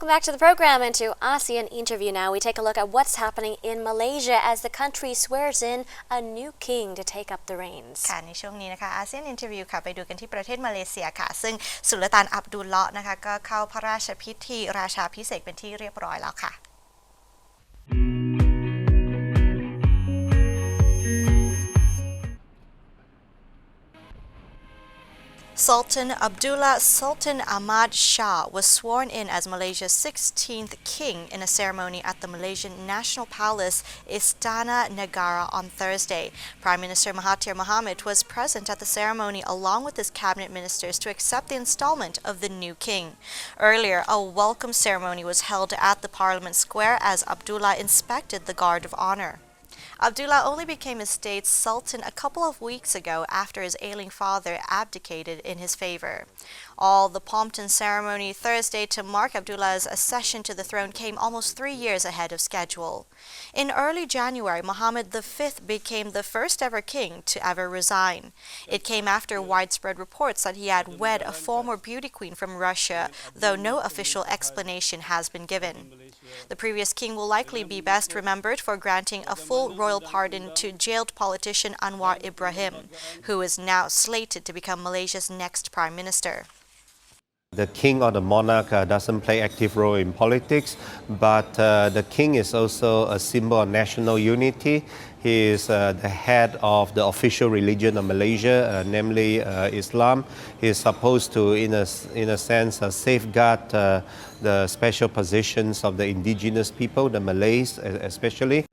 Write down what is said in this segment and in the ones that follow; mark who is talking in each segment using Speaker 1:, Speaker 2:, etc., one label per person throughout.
Speaker 1: Welcome back to the program and to ASEAN Interview now. We take a look at what's happening in Malaysia as the country swears in a new king to take up the reins.
Speaker 2: ค่ะในช่วงนี้นะคะ ASEAN Interview ค่ะไปดูกันที่ประเทศมาเลเซียค่ะซึ่งสุลต่านอับดุลเลาะห์นะคะก็เข้าพระราชพิธีราชาภิเษกเป็นที่เรียบร้อยแล้วค่ะSultan Abdullah Sultan Ahmad Shah was sworn in as Malaysia's 16th king in a ceremony at the Malaysian National Palace, Istana Negara, on Thursday. Prime Minister Mahathir Mohamad was present at the ceremony along with his cabinet ministers to accept the installment of the new king. Earlier, a welcome ceremony was held at the Parliament Square as Abdullah inspected the Guard of Honor. Abdullah only became his state's sultan a couple of weeks ago after his ailing father abdicated in his favor. All the pomp and ceremony Thursday to mark Abdullah's accession to the throne came almost 3 years ahead of schedule. In early January, Mohammed V became the first ever king to ever resign. It came after widespread reports that he had wed a former beauty queen from Russia, though no official explanation has been given. The previous king will likely be best remembered for granting a full royal pardon to jailed politician Anwar Ibrahim, who is now slated to become Malaysia's next prime minister.
Speaker 3: The king or the monarch doesn't play active role in politics, but the king is also a symbol of national unity. He is the head of the official religion of Malaysia, namely Islam. He is supposed to, in a sense, safeguard the special positions of the indigenous people, the Malays especially.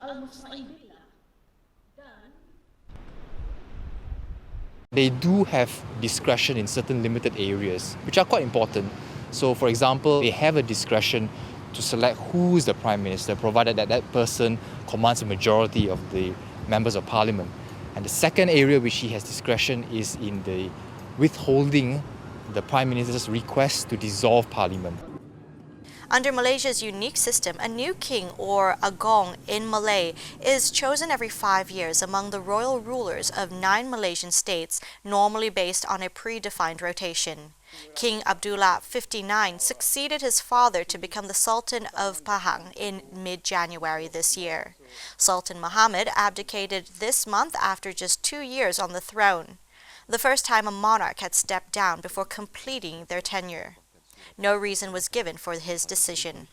Speaker 4: They do have discretion in certain limited areas, which are quite important. So, for example, they have a discretion to select who is the Prime Minister, provided that that person commands a majority of the members of Parliament. And the second area which he has discretion is in the withholding the Prime Minister's request to dissolve Parliament.
Speaker 2: Under Malaysia's unique system, a new king, or agong in Malay, is chosen every 5 years among the royal rulers of 9 Malaysian states, normally based on a predefined rotation. King Abdullah, 59, succeeded his father to become the Sultan of Pahang in mid-January this year. Sultan Mohamad abdicated this month after just 2 years on the throne, the first time a monarch had stepped down before completing their tenure. No reason was given for his decision.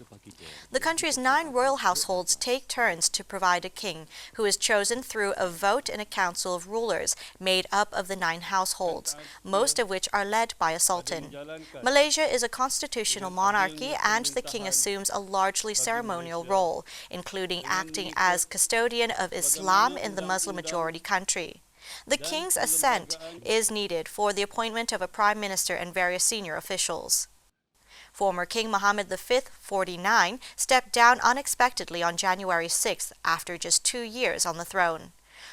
Speaker 2: The country's 9 royal households take turns to provide a king, who is chosen through a vote in a council of rulers made up of the 9 households, most of which are led by a sultan. Malaysia is a constitutional monarchy, and the king assumes a largely ceremonial role, including acting as custodian of Islam in the Muslim-majority country. The king's assent is needed for the appointment of a prime minister and various senior officials. Former King Mohammed V, 49, stepped down unexpectedly on January 6th after just 2 years on the throne,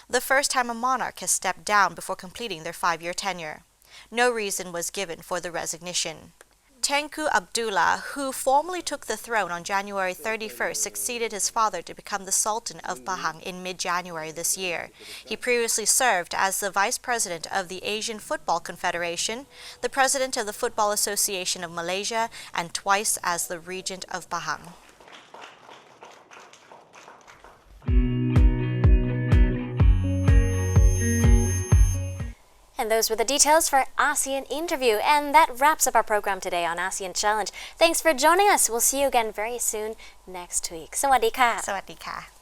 Speaker 2: the first time a monarch has stepped down before completing their 5-year tenure. No reason was given for the resignation. Tengku Abdullah, who formally took the throne on January 31st, succeeded his father to become the Sultan of Pahang in mid-January this year. He previously served as the Vice President of the Asian Football Confederation, the President of the Football Association of Malaysia, and twice as the Regent of Pahang.
Speaker 1: And those were the details for ASEAN Interview. And that wraps up our program today on ASEAN Challenge. Thanks for joining us. We'll see you again very soon next week. สวัสดีค่ะ
Speaker 2: สวัสดีค่ะ